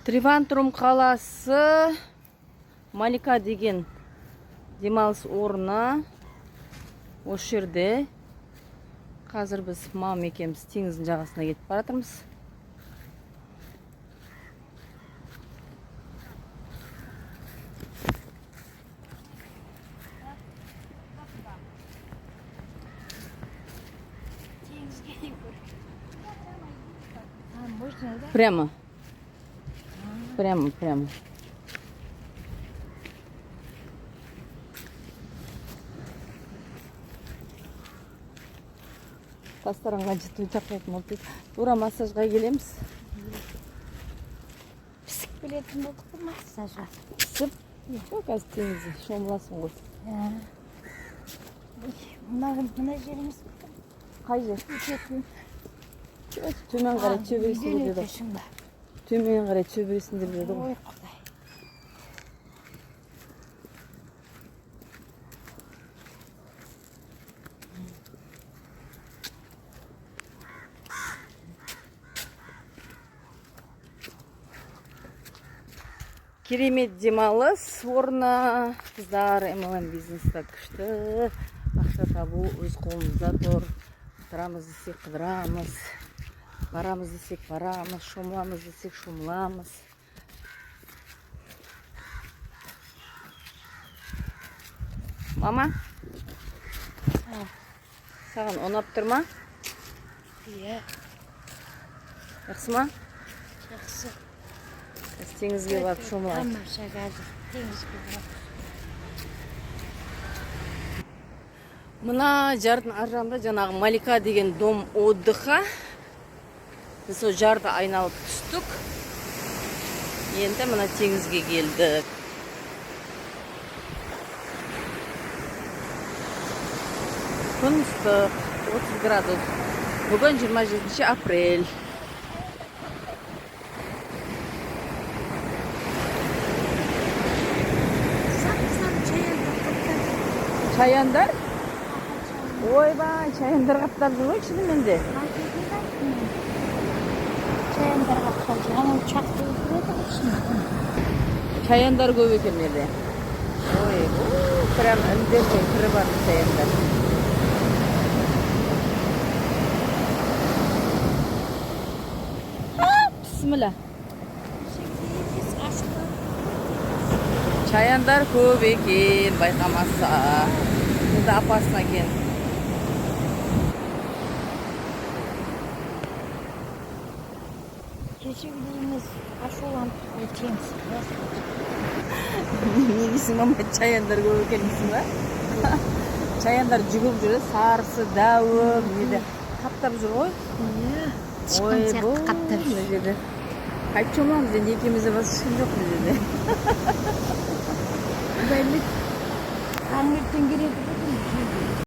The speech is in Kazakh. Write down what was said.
Тривантрум қаласы Малика деген демалыс орны. Осы жерде қазір біз мамам екеуміз теңіздің жағасына кетіп баратырмыз. Прямо. Прямо. Тастарынға жету жақпайтын болды. Тура массажға келеміз. Пісік білетін болдық бұл массажға. Пісіп? Қазір теңізде шомыласың ғой. Мына жеріміз Қай жер? өтетін. Төмен қарай төбелесін деді. Төмен қарай төбелесін деді ғой. Ой, Құдай. Керемет демалыс орны. Қыздар MLM бизнесті күшті. Ақша табу өз қолымызда тұр. Қыдырамыз десек қыдырамыз. Барамыз десек барамыз. Шомыламыз десек шомыламыз. Мама? Саған ұнап тұр ма? Иә. Жақсы ма? Жақсы. Біз теңізге барып шомылайық. Тамаша қазір теңізге барып. Мына жардың ар жағында жаңағы Малика деген дом отдыха. Біз сол жарды айналып түстік. Енді мына теңізге келдік. Күн ыстық, 30 градус. Бүгін 27 апрель. Чаяндар? Ойбай, чаяндар қаптап жүр ғой шынымен. Чаяндар қаптап жүр. Ана ұшақты өтіреді ғой. Чаяндар көп екен мерде. Ой, прям үндерден кірі бар чаяндар. Бісміллә. Чаяндар көп екен, байқамаса. Бұл да опасно екен. Кешегідейміз ашуланып өтеміз. Не дейсің, мама, чаяндар көп екен дейсің ба? Чаяндар жүгіп жүрі, сарысы, дәуі, неді қаптап жүр ғой. Тышқан сияқты қаптап жүр. Қайт шомыламыз, енді екеумізде бас ешкім жоқ деді. Құдайлық таңертең келеді.